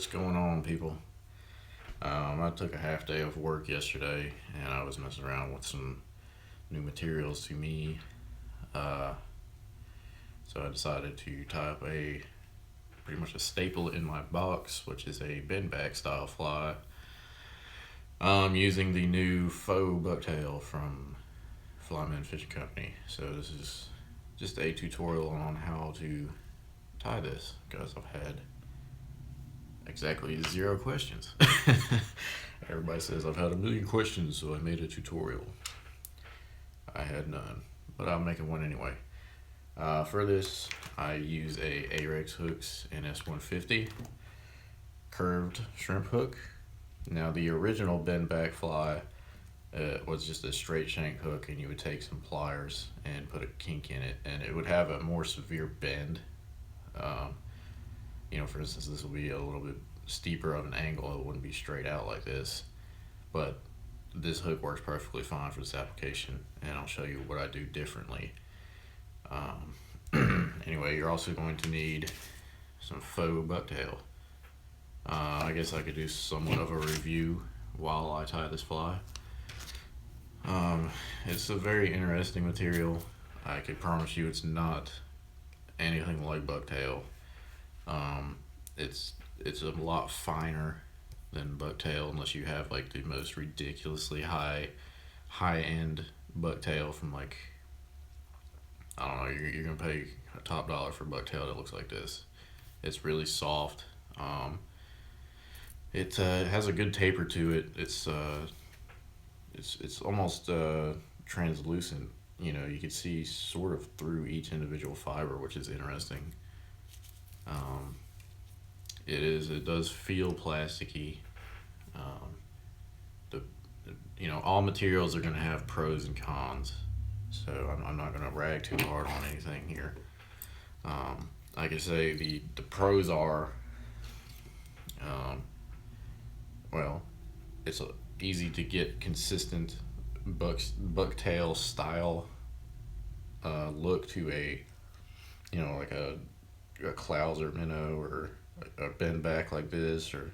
What's going on, people? I took a half day of work yesterday and I was messing around with some new materials to me. Uh, so I decided to tie up a pretty much a staple in my box, which is a bendback style fly. Using the new Faux Bucktail from Flymen Fishing Company. So this is just a tutorial on how to tie this because I've had exactly 0 questions. Everybody says I've had a million questions, so I made a tutorial. I had none, but I'm making one anyway. For this, I use a Ahrex NS150 curved shrimp hook. Now the original bendback fly was just a straight shank hook, and you would take some pliers and put a kink in it, and it would have a more severe bend. For instance, this will be a little bit steeper of an angle. It wouldn't be straight out like this, but this hook works perfectly fine for this application, and I'll show you what I do differently. Anyway, you're also going to need some faux bucktail. I guess I could do somewhat of a review while I tie this fly. It's a very interesting material. I can promise you it's not anything like bucktail. It's a lot finer than bucktail, unless you have like the most ridiculously high end bucktail from, like, I don't know, you're gonna pay a top dollar for bucktail that looks like this. It's really soft. It has a good taper to it. It's almost translucent. You can see sort of through each individual fiber, which is interesting. It does feel plasticky. All materials are going to have pros and cons, so I'm not going to rag too hard on anything here. Like I say, the pros are, it's easy to get consistent bucktail style look to a Clouser minnow, or a bendback like this, or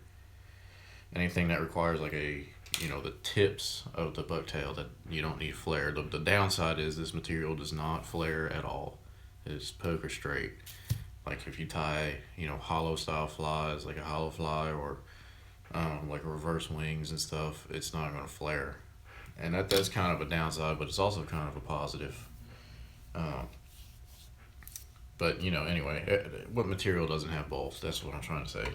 anything that requires like the tips of the bucktail that you don't need flare. The downside is this material does not flare at all. It's poker straight. Like if you tie hollow style flies, like a hollow fly, or like reverse wings and stuff, it's not going to flare. And that's kind of a downside, but it's also kind of a positive. But anyway, what material doesn't have both? That's what I'm trying to say.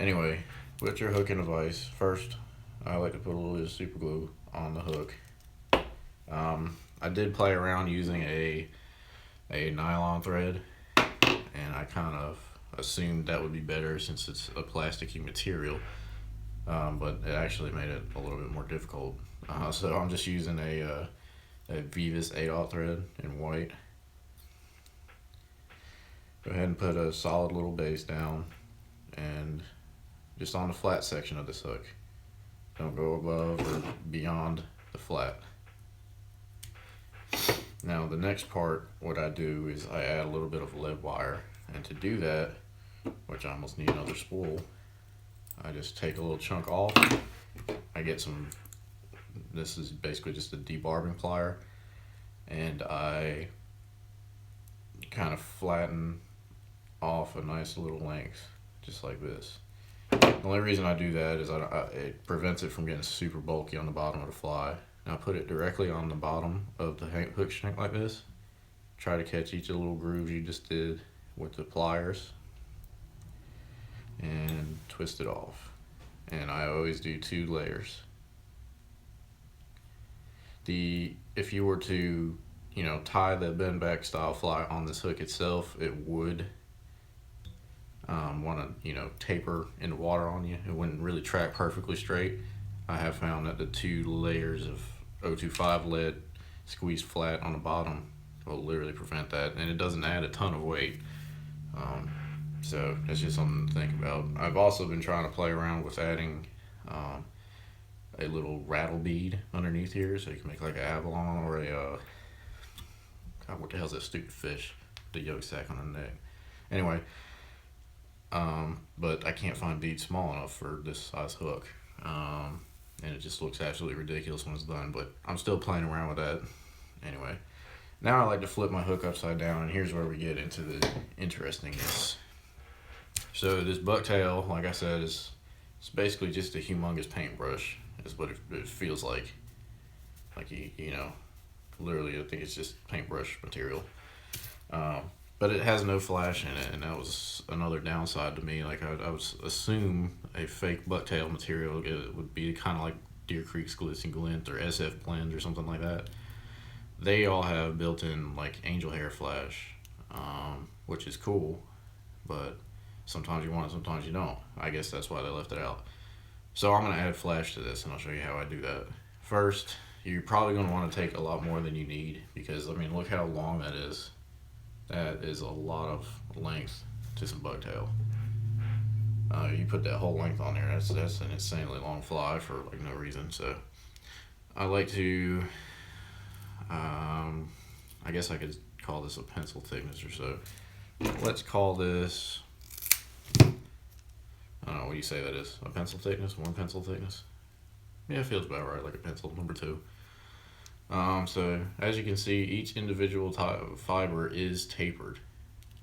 Anyway, put your hook in a vise. First, I like to put a little bit of super glue on the hook. I did play around using a nylon thread, and I kind of assumed that would be better since it's a plasticky material, but it actually made it a little bit more difficult. So I'm just using a Veevus 8/0 thread in white. Go ahead and put a solid little base down, and just on the flat section of this hook. Don't go above or beyond the flat. Now the next part, what I do is I add a little bit of lead wire, and to do that, which I almost need another spool, I just take a little chunk off. I get this is basically just a debarbing plier, and I kind of flatten off a nice little length, just like this. The only reason I do that is it prevents it from getting super bulky on the bottom of the fly. Now put it directly on the bottom of the hook shank like this. Try to catch each of the little grooves you just did with the pliers, and twist it off. And I always do 2 layers. If you were to tie the bendback style fly on this hook itself, it would want to taper in the water on you. It wouldn't really track perfectly straight. I have found that the 2 layers of 025 lead squeezed flat on the bottom will literally prevent that, and it doesn't add a ton of weight. So that's just something to think about. I've also been trying to play around with adding a little rattle bead underneath here, so you can make like an abalone, or God, what the hell's that stupid fish? The yolk sac on the neck. Anyway, but I can't find beads small enough for this size hook. And it just looks absolutely ridiculous when it's done, but I'm still playing around with that. Anyway, now I like to flip my hook upside down, and here's where we get into the interestingness. So this bucktail, like I said, it's basically just a humongous paintbrush, is what it feels like. Like, you know, literally I think it's just paintbrush material. But it has no flash in it, and that was another downside to me. Like, I would assume a fake bucktail material, it would be kind of like Deer Creek's Glitz and Glint or SF Blend or something like that. They all have built-in like angel hair flash, which is cool, but sometimes you want it, sometimes you don't. I guess that's why they left it out. So I'm gonna add flash to this, and I'll show you how I do that. First, you're probably gonna want to take a lot more than you need, because I mean, look how long that is. That is a lot of length to some bucktail. You put that whole length on there, that's an insanely long fly for like no reason. So I like to, I guess I could call this a pencil thickness or so. Let's call this, I don't know, what do you say that is? A pencil thickness? One pencil thickness? Yeah, it feels about right, like a pencil, number 2. So as you can see, each individual fiber is tapered,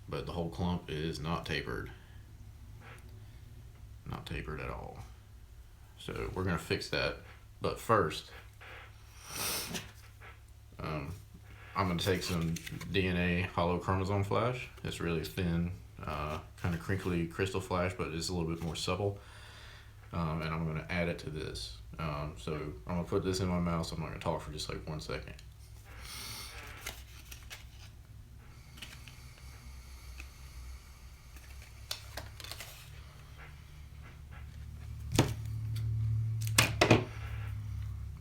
but the whole clump is not tapered. Not tapered at all. So we're gonna fix that. But first, I'm gonna take some DNA Holo Chromosome flash. It's really thin, kind of crinkly crystal flash, but it's a little bit more supple. And I'm gonna add it to this. So I'm gonna put this in my mouth, so I'm not gonna talk for just like 1 second.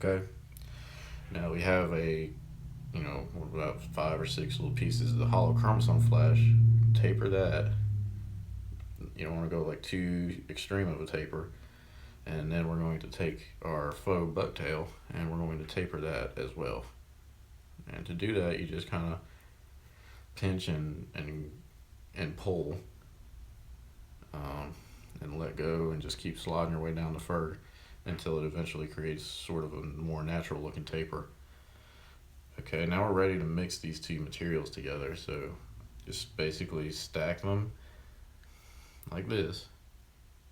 Okay. Now we have about 5 or 6 little pieces of the Holo Chromosome flash. Taper that. You don't want to go like too extreme of a taper. And then we're going to take our faux bucktail and we're going to taper that as well. And to do that, you just kind of pinch and pull, and let go, and just keep sliding your way down the fur until it eventually creates sort of a more natural looking taper. Okay, now we're ready to mix these two materials together. So just basically stack them like this.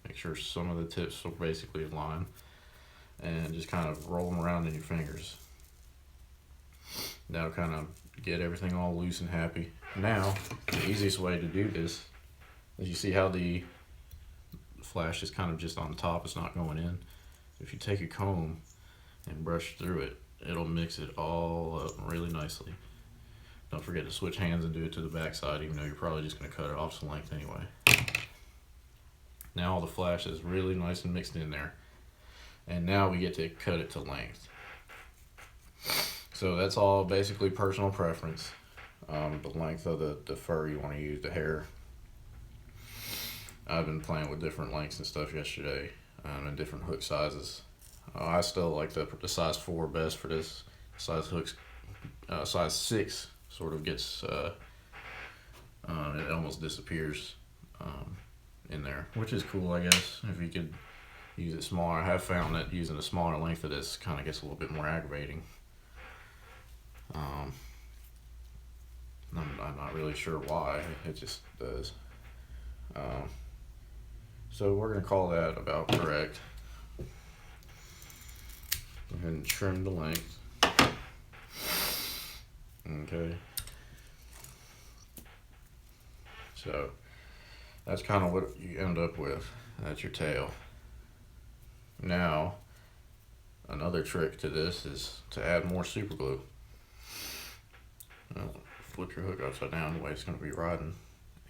Make sure some of the tips are basically in line, and just kind of roll them around in your fingers. That'll kind of get everything all loose and happy. Now, the easiest way to do this is, you see how the flash is kind of just on top, it's not going in. If you take a comb and brush through it, it'll mix it all up really nicely. Don't forget to switch hands and do it to the back side, even though you're probably just going to cut it off some length anyway. Now all the flash is really nice and mixed in there. And now we get to cut it to length. So that's all basically personal preference. The length of the fur you want to use, the hair. I've been playing with different lengths and stuff yesterday, and different hook sizes. I still like the size 4 best for this. Size hooks, size 6 sort of gets, it almost disappears in there, which is cool, I guess, if you could use it smaller. I have found that using a smaller length of this kind of gets a little bit more aggravating. I'm not really sure why, it just does. So we're going to call that about correct. Go ahead and trim the length. Okay. So that's kind of what you end up with. That's your tail. Now, another trick to this is to add more super glue. Well, flip your hook upside down the way it's going to be riding.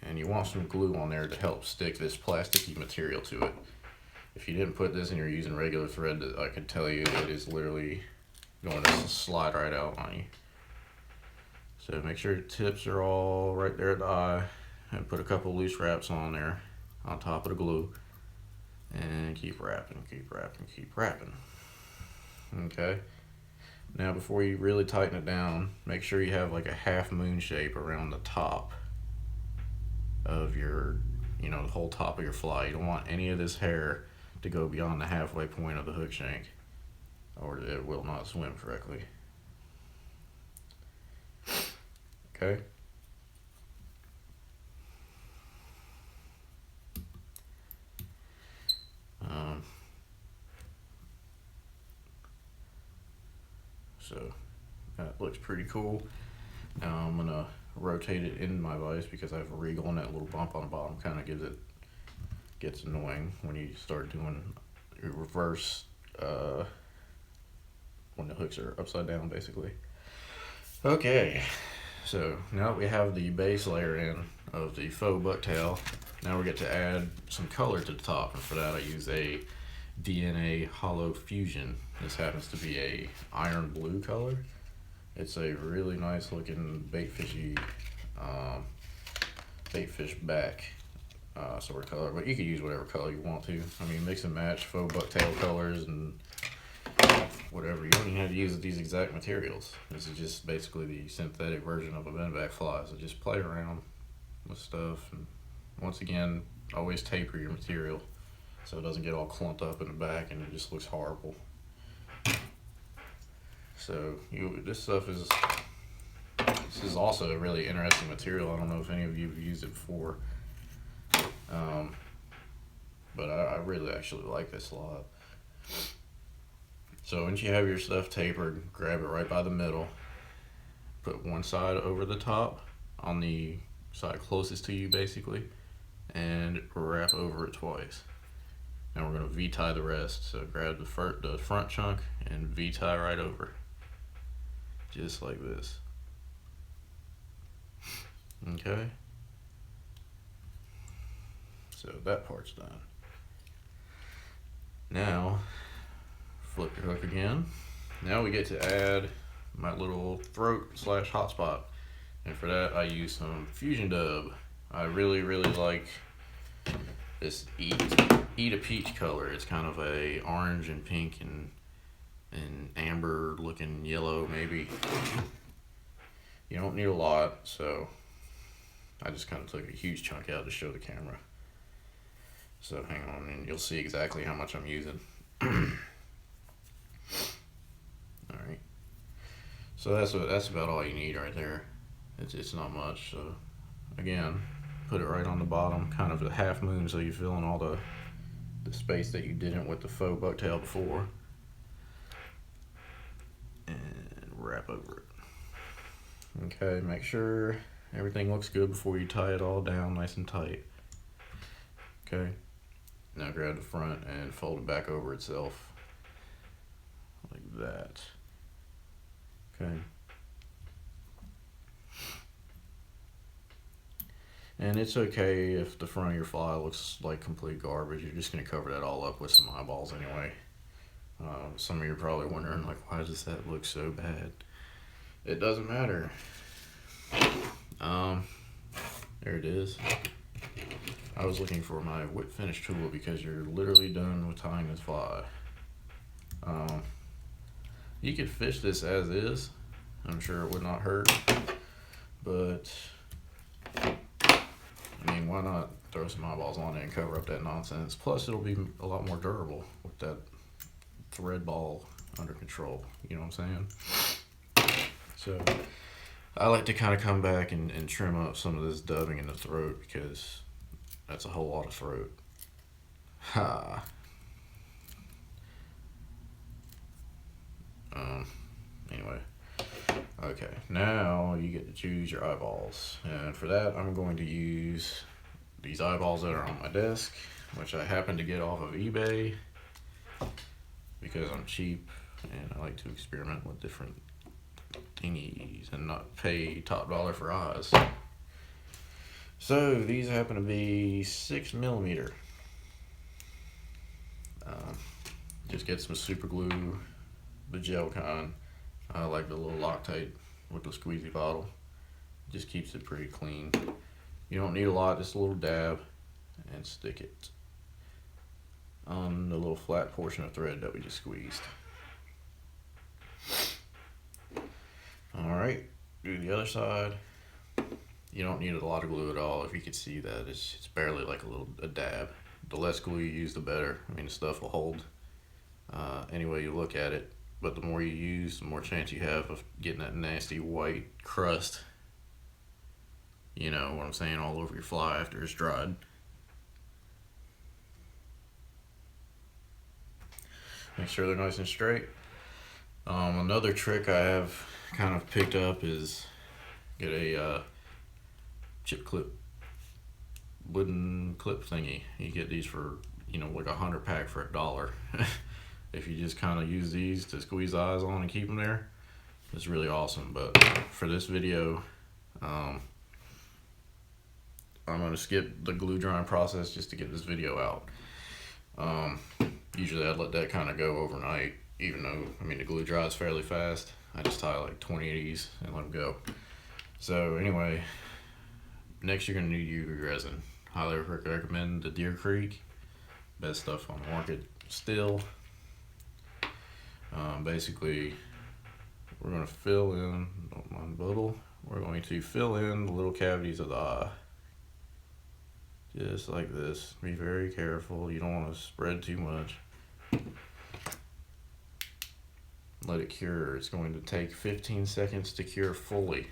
And you want some glue on there to help stick this plasticky material to it. If you didn't put this and you're using regular thread, I can tell you it is literally going to slide right out on you. So make sure your tips are all right there at the eye, and put a couple loose wraps on there on top of the glue, and keep wrapping, keep wrapping, keep wrapping. Okay. Now before you really tighten it down, make sure you have like a half moon shape around the top of your you know, the whole top of your fly. You don't want any of this hair to go beyond the halfway point of the hook shank, or it will not swim correctly. Okay. So that looks pretty cool. Now I'm gonna rotate it in my vise because I have a wriggle, and that little bump on the bottom kind of gets annoying when you start doing reverse when the hooks are upside down, basically. Okay, so now that we have the base layer in of the faux bucktail, now we get to add some color to the top, and for that I use a DNA Holo Fusion. This happens to be a iron blue color. It's a really nice looking bait fish back sort of color, but you can use whatever color you want to. I mean, mix and match faux bucktail colors and whatever. You don't even have to use these exact materials. This is just basically the synthetic version of a bendback fly. So just play around with stuff, and once again, always taper your material so it doesn't get all clumped up in the back and it just looks horrible. So this is also a really interesting material. I don't know if any of you have used it before, but I really actually like this a lot. So once you have your stuff tapered, grab it right by the middle, put one side over the top on the side closest to you basically, and wrap over it twice. Now we're going to V-tie the rest. So grab the front chunk and V-tie right over, just like this. Okay, so that part's done. Now flip your hook again. Now we get to add my little throat / hotspot, and for that I use some Fusion Dub. I really like this eat a peach color. It's kind of a orange and pink and amber looking yellow maybe. You don't need a lot, so I just kind of took a huge chunk out to show the camera. So hang on, and you'll see exactly how much I'm using. Alright, so that's about all you need right there. It's not much. So again, put it right on the bottom, kind of the half moon, so you fill in all the space that you didn't with the faux bucktail before, and wrap over it. Okay, make sure everything looks good before you tie it all down nice and tight. Okay, now grab the front and fold it back over itself like that. Okay, and it's okay if the front of your fly looks like complete garbage. You're just going to cover that all up with some eyeballs anyway. Some of you are probably wondering, like, why does that look so bad? It doesn't matter. There it is. I was looking for my whip finish tool because you're literally done with tying this fly. You could fish this as is. I'm sure it would not hurt, but I mean, why not throw some eyeballs on it and cover up that nonsense? Plus, it'll be a lot more durable with that thread ball under control. You know what I'm saying? So I like to kind of come back and trim up some of this dubbing in the throat because that's a whole lot of throat. Ha. Anyway. Okay, now you get to choose your eyeballs, and for that I'm going to use these eyeballs that are on my desk, which I happen to get off of eBay because I'm cheap and I like to experiment with different thingies and not pay top dollar for eyes. So these happen to be 6mm. Just get some super glue, the gel kind. I like the little Loctite with the squeezy bottle. Just keeps it pretty clean. You don't need a lot, just a little dab, and stick it on the little flat portion of thread that we just squeezed. Alright, do the other side. You don't need a lot of glue at all. If you can see that, it's barely like a dab. The less glue you use, the better. I mean, the stuff will hold any way you look at it. But the more you use, the more chance you have of getting that nasty white crust. You know what I'm saying, all over your fly after it's dried. Make sure they're nice and straight. Another trick I have kind of picked up is get a chip clip, wooden clip thingy. You get these for, you know, like 100 pack for $1. If you just kind of use these to squeeze the eyes on and keep them there, it's really awesome. But for this video, I'm going to skip the glue drying process just to get this video out. Usually I'd let that kind of go overnight, even though, I mean, the glue dries fairly fast. I just tie like 20 of these and let them go. So anyway, next you're going to need UV resin. Highly recommend the Deer Creek. Best stuff on the market still. Basically, we're going to fill in, don't mind the bubble, we're going to fill in the little cavities of the eye. Just like this. Be very careful. You don't want to spread too much. Let it cure. It's going to take 15 seconds to cure fully.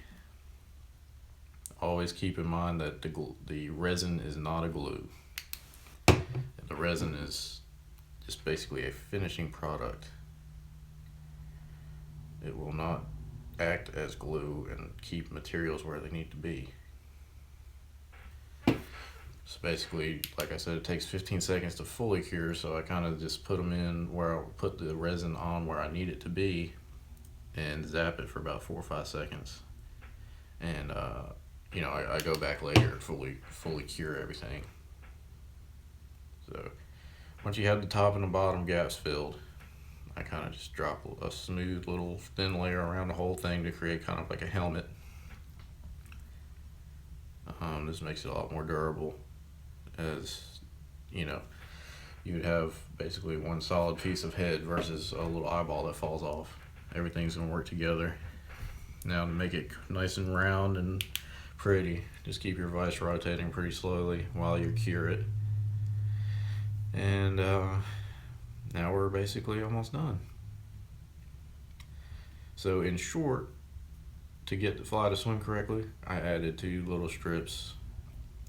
Always keep in mind that the resin is not a glue. The resin is just basically a finishing product. It will not act as glue and keep materials where they need to be. So basically, like I said, it takes 15 seconds to fully cure, so I kind of just put them in where I put the resin on where I need it to be and zap it for about 4 or 5 seconds. And you know, I go back later and fully cure everything. So once you have the top and the bottom gaps filled, I kind of just drop a smooth little thin layer around the whole thing to create kind of like a helmet. This makes it a lot more durable, as you know, you would have basically one solid piece of head versus a little eyeball that falls off. Everything's gonna work together. Now, to make it nice and round and pretty, just keep your vise rotating pretty slowly while you cure it. And now we're basically almost done. So in short, to get the fly to swim correctly, I added 2 little strips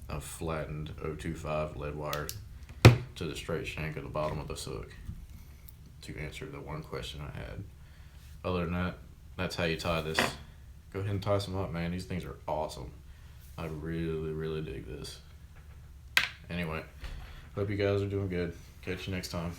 of flattened 025 lead wire to the straight shank at the bottom of this hook to answer the one question I had. Other than that, that's how you tie this. Go ahead and tie some up, man. These things are awesome. I really dig this. Anyway, hope you guys are doing good. Catch you next time.